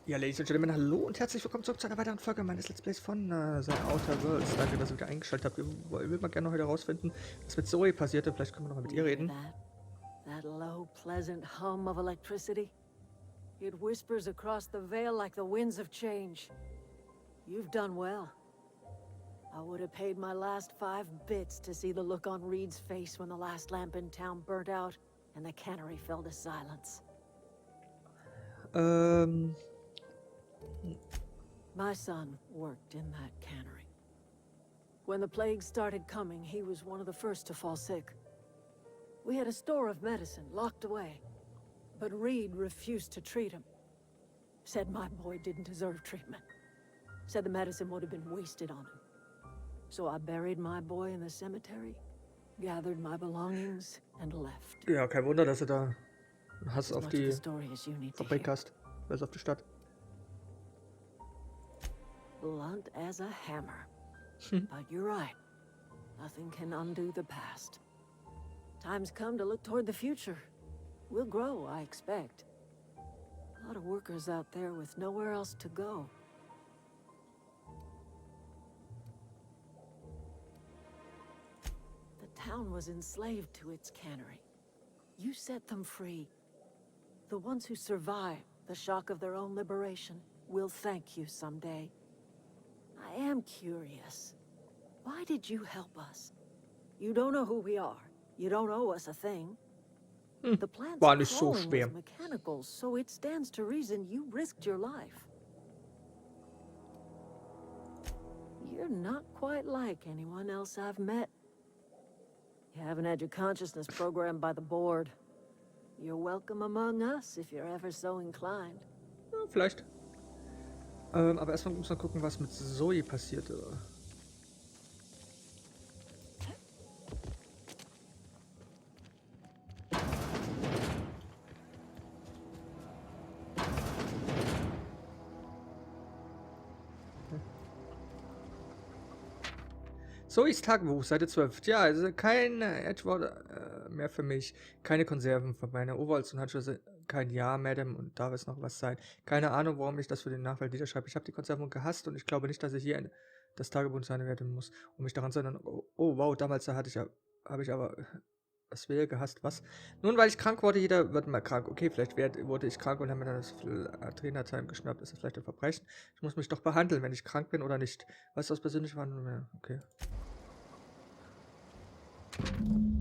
Ja, Ladies und Gentlemen, hallo und herzlich willkommen zurück zu einer weiteren Folge meines Let's Plays von The Outer Worlds. Danke, dass ihr wieder eingeschaltet habt. Ich will mal gerne heute herausfinden, was mit Zoe passierte. Vielleicht können wir noch mal mit ihr reden. That low, pleasant hum of electricity. It whispers across the veil like the winds of change. You've done well. I would have paid my last 5 bits to see the look on Reed's face when the last lamp in town burnt out and the cannery fell to silence. My son worked in that cannery. When the plague started coming, he was one of the first to fall sick. We had a store of medicine locked away, but Reed refused to treat him. Said my boy didn't deserve treatment. Said the medicine would have been wasted on him. So I buried my boy in the cemetery, gathered my belongings, and left. Ja, kein Wunder, dass du da einen Hass auf die Fabrik hast. Also auf die Stadt. Blunt as a hammer. But you're right. Nothing can undo the past. Time's come to look toward the future. We'll grow, I expect. A lot of workers out there with nowhere else to go. The town was enslaved to its cannery. You set them free. The ones who survived the shock of their own liberation will thank you someday. I am curious. Why did you help us? You don't know who we are. You don't owe us a thing. The plant's War nicht so calling schwer. was mechanical, so it stands to reason you risked your life. You're not quite like anyone else I've met. You haven't had your consciousness programmed by the board. You're welcome among us if you're ever so inclined. Ja, vielleicht. Aber erstmal muss man gucken, was mit Zoe passierte. Zoes Tagebuch, Seite 12. Ja, also kein Edward mehr für mich. Keine Konserven für meine Overalls und Handschuhe. Kein Ja, Madame, und darf es noch was sein. Keine Ahnung, warum ich das für den Nachwelt niederschreibe. Ich habe die Konserven gehasst und ich glaube nicht, dass ich hier das Tagebuch sein werden muss, um mich daran zu erinnern. Oh wow, damals habe ich aber das wäre gehasst. Was? Nun, weil ich krank wurde, jeder wird mal krank. Okay, vielleicht wurde ich krank und habe mir dann das Trainertime geschnappt. Ist das vielleicht ein Verbrechen? Ich muss mich doch behandeln, wenn ich krank bin oder nicht. Was das persönlich war? Okay.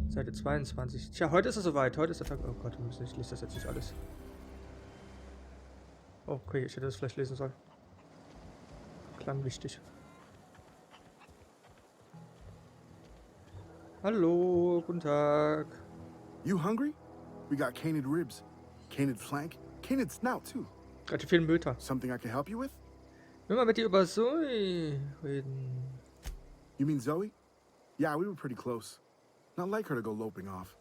Seite 22. Tja, heute ist es soweit. Heute ist der Tag. Oh Gott, ich lese das jetzt nicht alles. Oh, okay, ich hätte das vielleicht lesen sollen. Klang wichtig. Hallo, guten Tag. You hungry? We got canid ribs, canid flank, canid snout too. Gerade vielen Mütter. Something I can help you with? Wir mal mit dir über Zoe reden. You mean Zoe? Yeah, we were pretty close. Not like her to go loping off.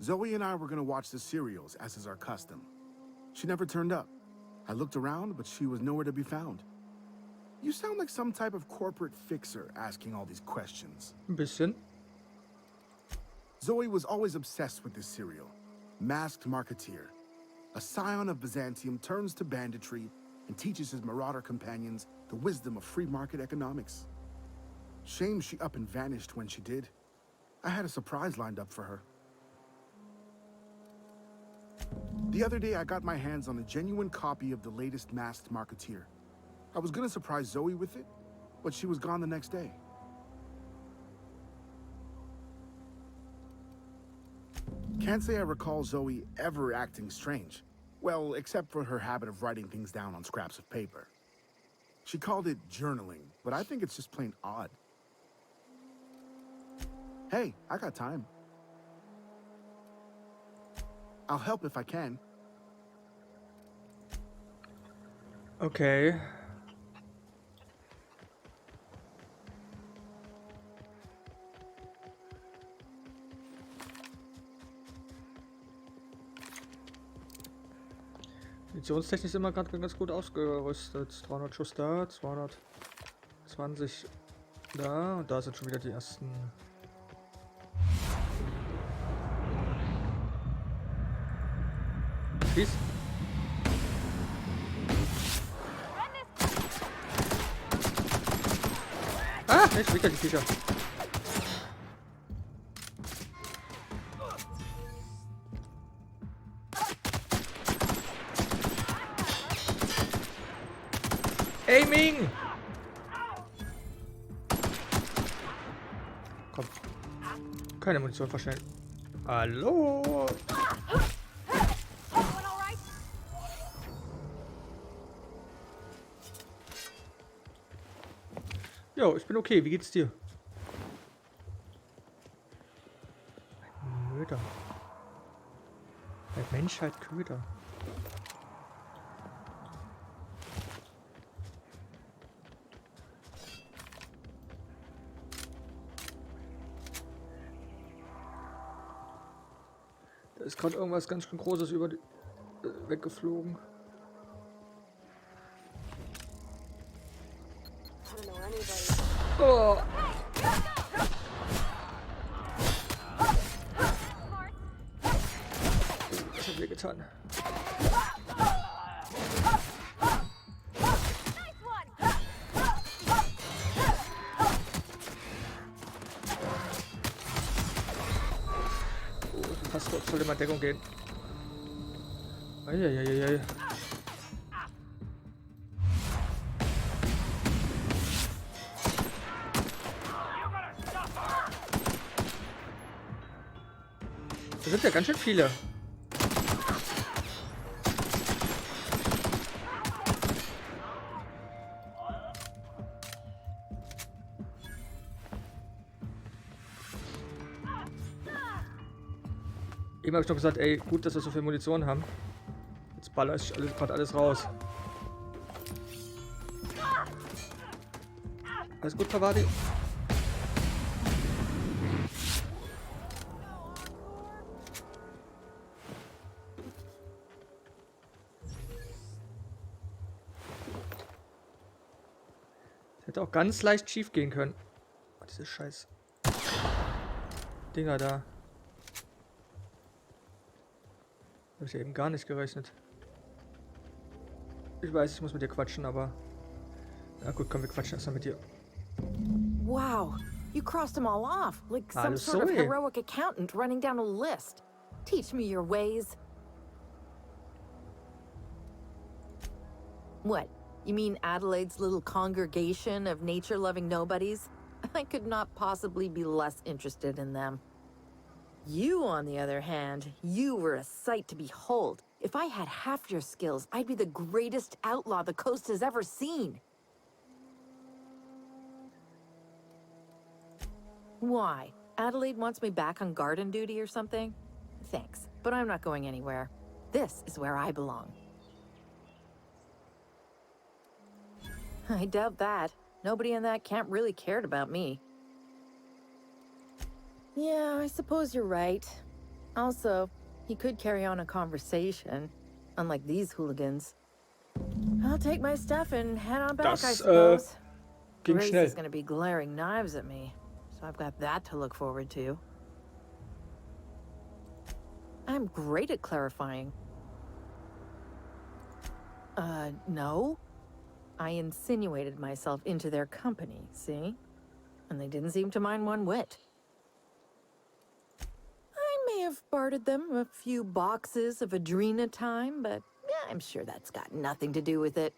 Zoe and I were gonna watch the serials, as is our custom. She never turned up. I looked around, but she was nowhere to be found. You sound like some type of corporate fixer asking all these questions. Ein bisschen. Zoe was always obsessed with this serial. Masked Marketeer. A scion of Byzantium turns to banditry and teaches his marauder companions the wisdom of free market economics. Shame she up and vanished when she did. I had a surprise lined up for her. The other day I got my hands on a genuine copy of the latest Masked Marketeer. I was gonna surprise Zoe with it, but she was gone the next day. Can't say I recall Zoe ever acting strange. Well, except for her habit of writing things down on scraps of paper. She called it journaling, but I think it's just plain odd. Hey, I got time. I'll help if I can. Okay. Editionstechnisch ist immer gerade ganz gut ausgerüstet. 300 Schuss da, 220 da und da sind schon wieder die ersten. Peace. Echt, wieder die Viecher. Aiming! Komm. Keine Munition verschwenden. Hallo? Jo, ich bin okay. Wie geht's dir? Ein Köder. Der Menschheit Köder. Da ist gerade irgendwas ganz schön Großes über die, weggeflogen. Oh. Das hat mir getan. Fast kurz sollte mal Deckung gehen. Eieieiei. Da sind ja ganz schön viele. Eben habe ich noch gesagt, ey, gut, dass wir so viel Munition haben. Jetzt baller ich gerade alles raus. Alles gut, Pavadi? Das hätte auch ganz leicht schief gehen können. Oh, diese scheiß Dinger da. Habe ich ja eben gar nicht gerechnet. Ich weiß, ich muss mit dir quatschen, aber... Na gut, komm, wir quatschen erstmal mit dir. Wow, you crossed them all off, like some sort of heroic accountant running down a list. Teach me your ways. What? You mean Adelaide's little congregation of nature-loving nobodies? I could not possibly be less interested in them. You, on the other hand, you were a sight to behold. If I had half your skills, I'd be the greatest outlaw the coast has ever seen. Why? Adelaide wants me back on garden duty or something? Thanks, but I'm not going anywhere. This is where I belong. I doubt that. Nobody in that camp really cared about me. Yeah, I suppose you're right. Also, he could carry on a conversation, unlike these hooligans. I'll take my stuff and head on back, I suppose. Grace is gonna be glaring knives at me, so I've got that to look forward to. I'm great at clarifying. No. I insinuated myself into their company, see? And they didn't seem to mind one whit. I may have bartered them a few boxes of Adrena time, but yeah, I'm sure that's got nothing to do with it.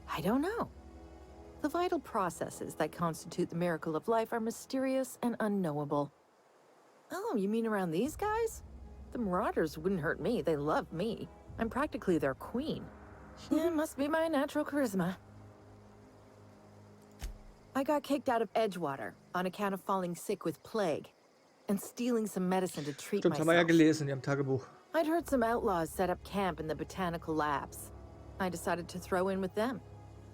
I don't know. The vital processes that constitute the miracle of life are mysterious and unknowable. Oh, you mean around these guys? The Marauders wouldn't hurt me. They love me. I'm practically their queen. Yeah, it must be my natural charisma. I got kicked out of Edgewater on account of falling sick with plague and stealing some medicine to treat myself. Haben wir ja gelesen in ihrem Tagebuch. I'd heard some outlaws set up camp in the botanical labs. I decided to throw in with them,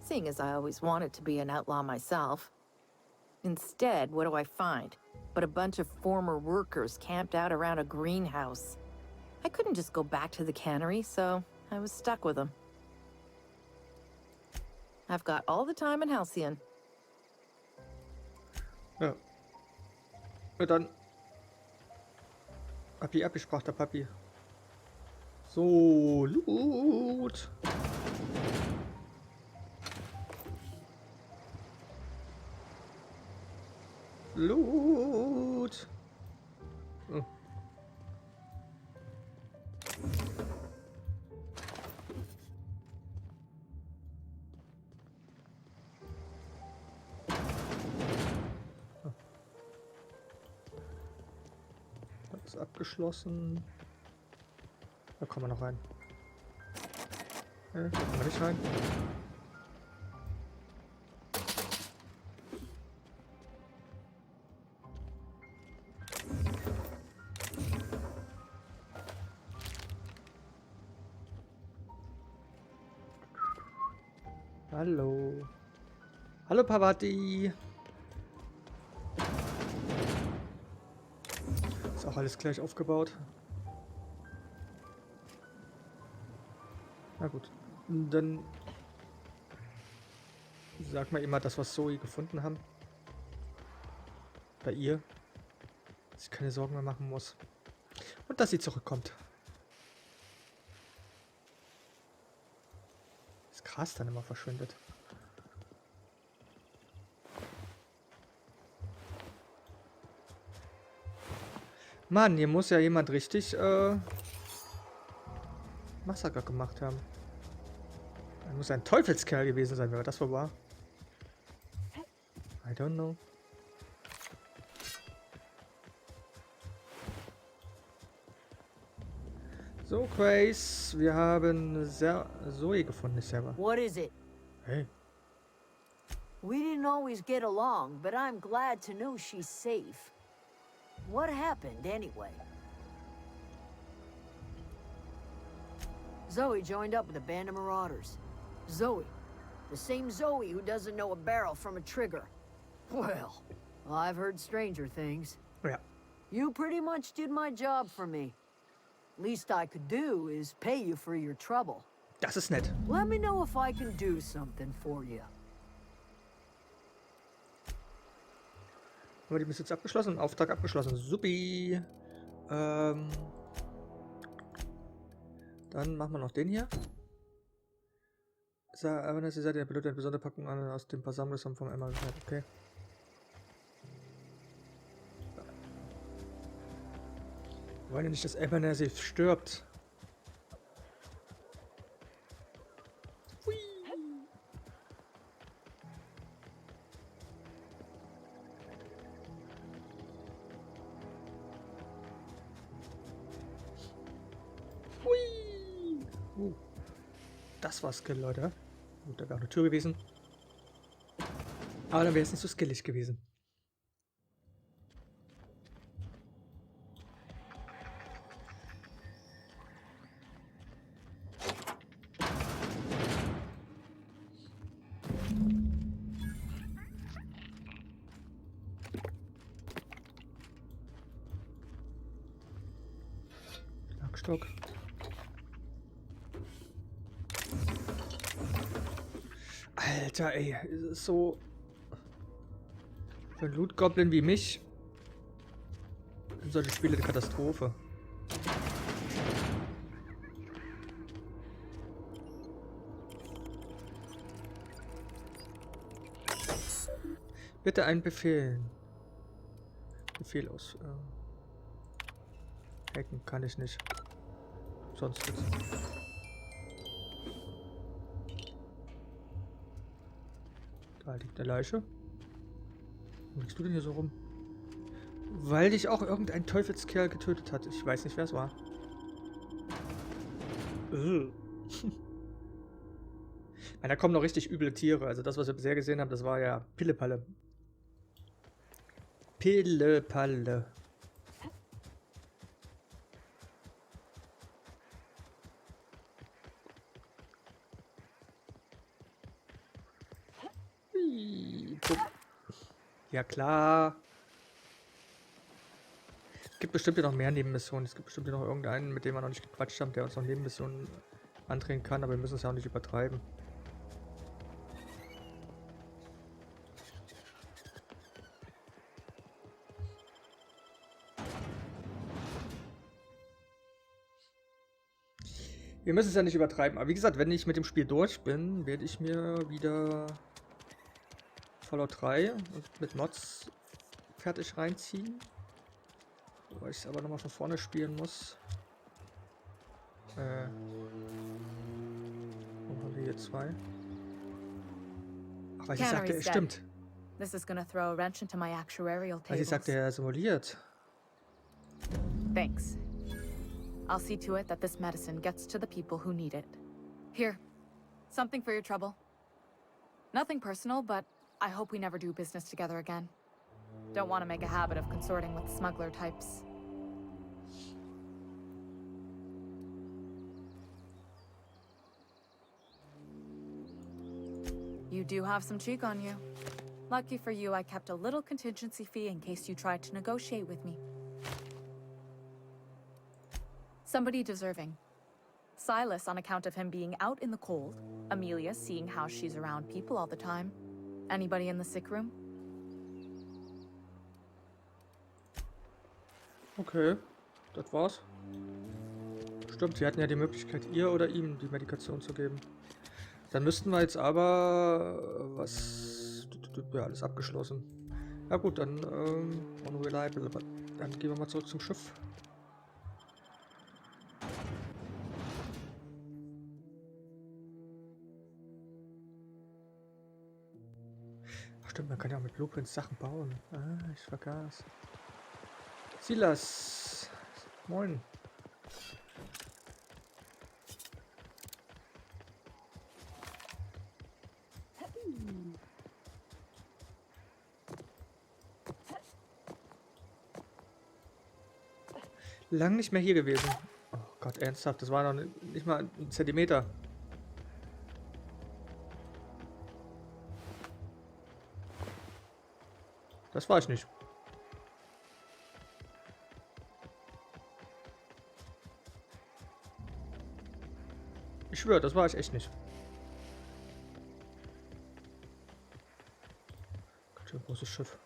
seeing as I always wanted to be an outlaw myself. Instead, what do I find? But a bunch of former workers camped out around a greenhouse. I couldn't just go back to the cannery, so I was stuck with them. I've got all the time in Halcyon. Ja. Ja, dann. Papi abgesprochen, der Papi. So, Loot. Loot. Oh. Das ist abgeschlossen. Da kommen wir noch rein. Da kommen wir nicht rein. Hallo. Hallo Pavati. Ist auch alles gleich aufgebaut. Na gut. Dann sag mal immer das, was Zoe gefunden haben. Bei ihr. Dass sie keine Sorgen mehr machen muss. Und dass sie zurückkommt. Das Gras dann immer verschwindet. Mann, hier muss ja jemand richtig Massaker gemacht haben. Er muss ein Teufelskerl gewesen sein, wenn das war. I don't know. So, Grace, wir haben Zoe gefunden, ist selber. What is it? Hey. We didn't always get along, but I'm glad to know she's safe. What happened, anyway? Zoe joined up with a band of marauders. Zoe. The same Zoe who doesn't know a barrel from a trigger. Well, I've heard stranger things. Ja. You pretty much did my job for me. Least I could do is pay you for your trouble. Das ist nett. Let me know if I can do something for you. Aber die Mission jetzt abgeschlossen, Auftrag abgeschlossen. Supi. Dann machen wir noch den hier. Aber sie seid der Pilot eine besondere Packung an aus dem Versammlung vom Emma geschneit. Okay. Wir wollen ja nicht, dass Ebenezer stirbt. Hui. Hui. Das war Skill, Leute. Gut, da wäre auch eine Tür gewesen. Aber dann wäre es nicht so skillig gewesen. Stock. Alter, ey, ist es so für einen Loot-Goblin wie mich sind solche Spiele eine Katastrophe. Bitte einen Befehl. Befehl aus. Hacken kann ich nicht. Sonst nichts. Da liegt eine Leiche. Wo liegst du denn hier so rum? Weil dich auch irgendein Teufelskerl getötet hat. Ich weiß nicht, wer es war. Da kommen noch richtig üble Tiere. Also das, was wir bisher gesehen haben, das war ja Pillepalle. Pillepalle. Ja klar. Es gibt bestimmt ja noch mehr Nebenmissionen. Es gibt bestimmt ja noch irgendeinen, mit dem wir noch nicht gequatscht haben, der uns noch Nebenmissionen andrehen kann, aber wir müssen es ja auch nicht übertreiben. Wir müssen es ja nicht übertreiben. Aber wie gesagt, wenn ich mit dem Spiel durch bin, werde ich mir wieder Fallout 3 und mit Mods fertig reinziehen. Weil ich es aber nochmal von vorne spielen muss. Wo haben wir hier 2? Ach, weil sie sagte, es stimmt. This is gonna throw a wrench into my actuarial Weil sie tables. sagte, er simuliert. Thanks. I'll see to it that this medicine gets to the people who need it. Here, something for your trouble. Nothing personal, but I hope we never do business together again. Don't want to make a habit of consorting with smuggler types. You do have some cheek on you. Lucky for you, I kept a little contingency fee in case you tried to negotiate with me. Somebody deserving. Silas on account of him being out in the cold. Amelia seeing how she's around people all the time. Anybody in the sick room? Okay, das war's. Stimmt, sie hatten ja die Möglichkeit, ihr oder ihm die Medikation zu geben. Dann müssten wir jetzt aber was... Ja, alles abgeschlossen. Ja gut, dann unreliable. Dann gehen wir mal zurück zum Schiff. Ach stimmt, man kann ja auch mit Blueprints Sachen bauen. Ah, ich vergaß. Silas. Moin. Lang nicht mehr hier gewesen. Oh Gott, ernsthaft, das war noch nicht mal ein Zentimeter. Das war ich nicht. Ich schwöre, das war ich echt nicht. Ganz schön großes Schiff.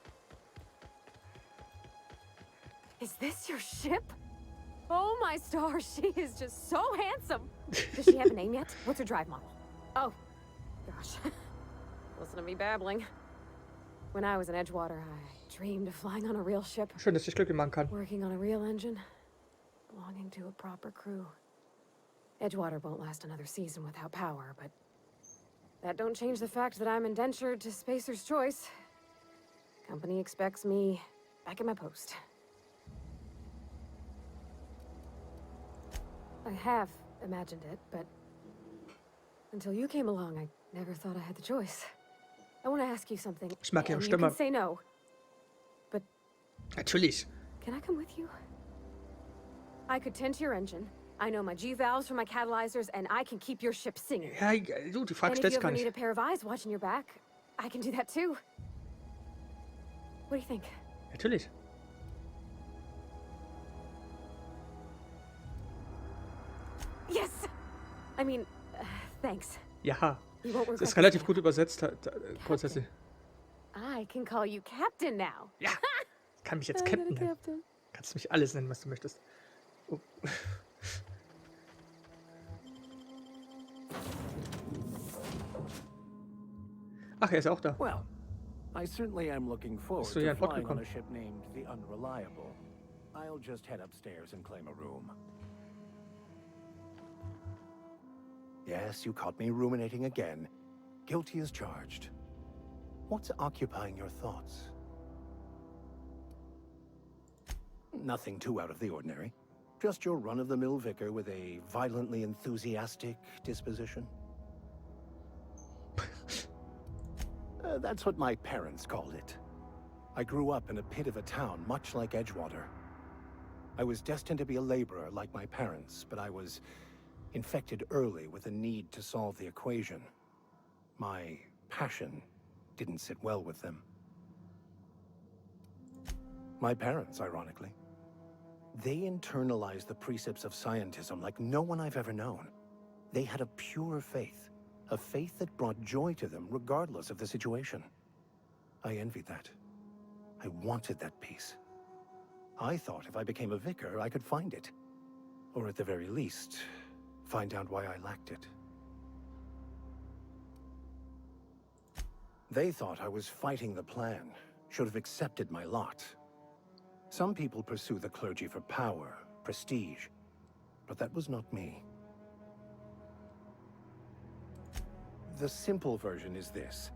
Is this your ship? Oh my stars, she is just so handsome. Does she have a name yet? What's her drive model? Oh, gosh. Listen to me babbling. When I was in Edgewater, I dreamed of flying on a real ship. Schön, dass ich glücklich machen kann. Working on a real engine, belonging to a proper crew. Edgewater won't last another season without power, but that don't change the fact that I'm indentured to Spacer's Choice. Company expects me back at my post. I have imagined it, but until you came along, I never thought I had the choice. I want to ask you something. Ich mag ihre and you Stimme. can say no. But Natürlich. can I come with you? I could tend to your engine. I know my G-valves for my catalyzers, and I can keep your ship singing. Ja, du, die Frage And if you stellst ever gar need nicht. a pair of eyes watching your back, I can do that too. What do you think? Natürlich. Yes! I mean, thanks. Ja. You won't Das regret ist relativ this gut übersetzt, grundsätzlich. now. I can call you Captain now. Ja. Kann mich jetzt I got a Captain nennen. Captain. Kannst mich alles nennen, was du möchtest. Oh. Ach, er ist auch da. Well, I certainly am looking forward Bist du hier to an Bord flying on gekommen? a ship named the Unreliable. I'll just head upstairs and claim a room. Yes, you caught me ruminating again. Guilty as charged. What's occupying your thoughts? Nothing too out of the ordinary. Just your run-of-the-mill vicar with a violently enthusiastic disposition. That's what my parents called it. I grew up in a pit of a town, much like Edgewater. I was destined to be a laborer like my parents, but I was infected early with a need to solve the equation. My passion didn't sit well with them. My parents, ironically. They internalized the precepts of scientism like no one I've ever known. They had a pure faith. A faith that brought joy to them regardless of the situation. I envied that. I wanted that peace. I thought if I became a vicar, I could find it. Or at the very least, find out why I lacked it. They thought I was fighting the plan, should have accepted my lot. Some people pursue the clergy for power, prestige, but that was not me. The simple version is this.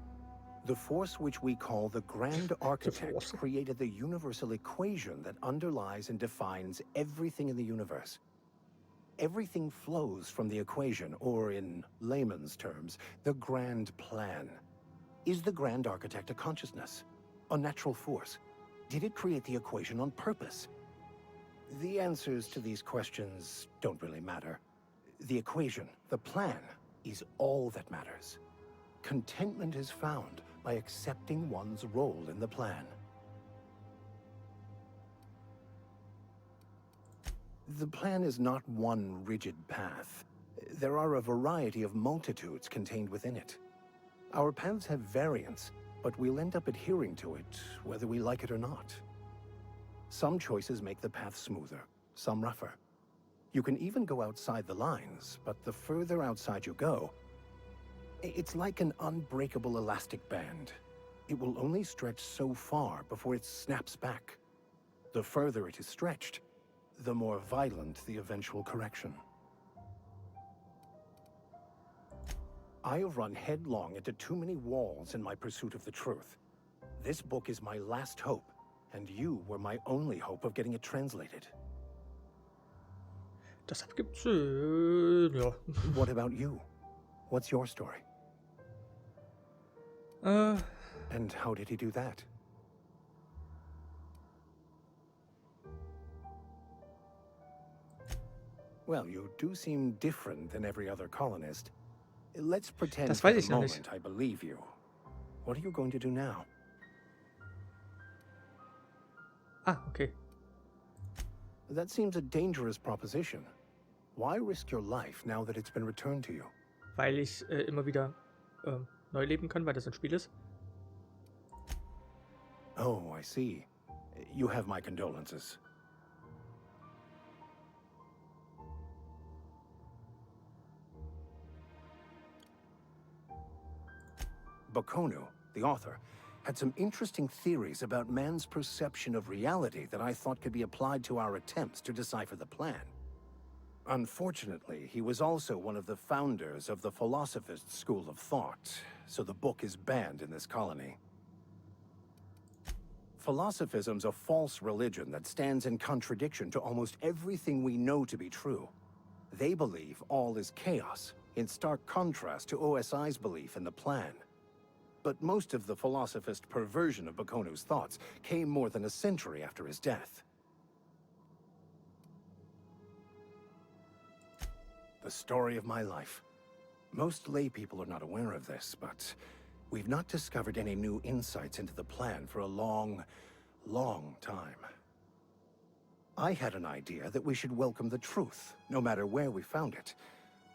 The force which we call the Grand Architect created the universal equation that underlies and defines everything in the universe. Everything flows from the equation, or in layman's terms, the grand plan. Is the Grand Architect a consciousness? A natural force? Did it create the equation on purpose? The answers to these questions don't really matter. The equation, the plan, is all that matters. Contentment is found by accepting one's role in the plan. The plan is not one rigid path. There are a variety of multitudes contained within it. Our paths have variance, but we'll end up adhering to it, whether we like it or not. Some choices make the path smoother, some rougher. You can even go outside the lines, but the further outside you go, it's like an unbreakable elastic band. It will only stretch so far before it snaps back. The further it is stretched, the more violent the eventual correction. I have run headlong into too many walls in my pursuit of the truth. This book is my last hope, and you were my only hope of getting it translated. Das ergibt Sinn, ja. What about you? What's your story? And how did he do that? Well, you do seem different than every other colonist. Let's pretend Das for weiß the ich noch moment nicht. I believe you. What are you going to do now? Ah, okay. That seems a dangerous proposition. Why risk your life now that it's been returned to you? Weil ich immer wieder neu leben kann, weil das ein Spiel ist. Oh, I see. You have my condolences. Bakonu, the author, had some interesting theories about man's perception of reality that I thought could be applied to our attempts to decipher the plan. Unfortunately, he was also one of the founders of the Philosophist school of thought, so the book is banned in this colony. Philosophism's a false religion that stands in contradiction to almost everything we know to be true. They believe all is chaos, in stark contrast to OSI's belief in the plan. But most of the philosophist perversion of Bakonu's thoughts came more than a century after his death. The story of my life. Most lay people are not aware of this, but we've not discovered any new insights into the plan for a long, long time. I had an idea that we should welcome the truth, no matter where we found it.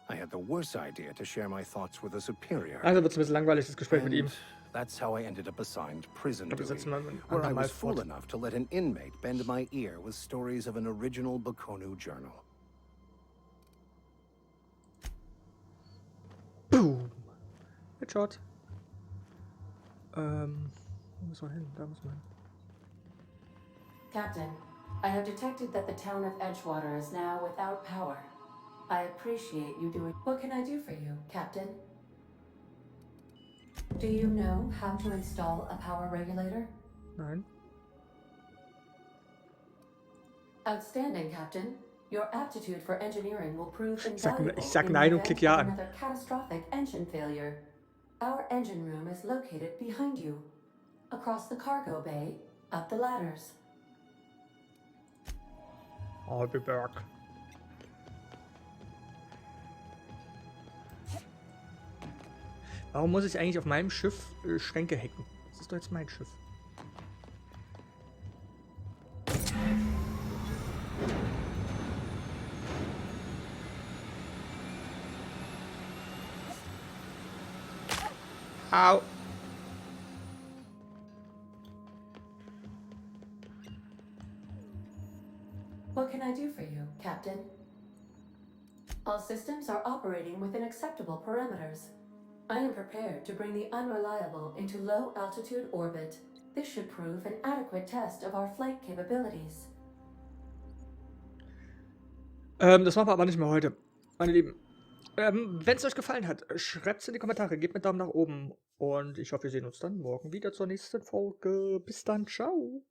I had the worse idea to share my thoughts with a superior. Also wird es ein bisschen langweilig, das Gespräch mit ihm. And that's how I ended up assigned prison Ich glaube, wir duty, setzen mal ein where I andermal was fool fort. enough to let an inmate bend my ear with stories of an original Bakonu journal. Boom. Headshot. Wo muss man hin? Da muss man hin. Captain, I have detected that the town of Edgewater is now without power. I appreciate you doing... What can I do for you, Captain? Do you know how to install a power regulator? Nein. Outstanding, Captain. Your aptitude for engineering will prove Ich sag invaluable Nein in und the klick event Ja of an. another catastrophic engine failure. Our engine room is located behind you. Across the cargo bay, up the ladders. I'll be back. Warum muss ich eigentlich auf meinem Schiff Schränke hacken? Das ist doch jetzt mein Schiff. Au. What can I do for you, Captain? All systems are operating within acceptable parameters. I am prepared to bring the unreliable into low altitude orbit. This should prove an adequate test of our flight capabilities. Das machen wir aber nicht mehr heute, meine Lieben. Wenn es euch gefallen hat, schreibt es in die Kommentare, gebt mir einen Daumen nach oben und ich hoffe, wir sehen uns dann morgen wieder zur nächsten Folge. Bis dann, ciao.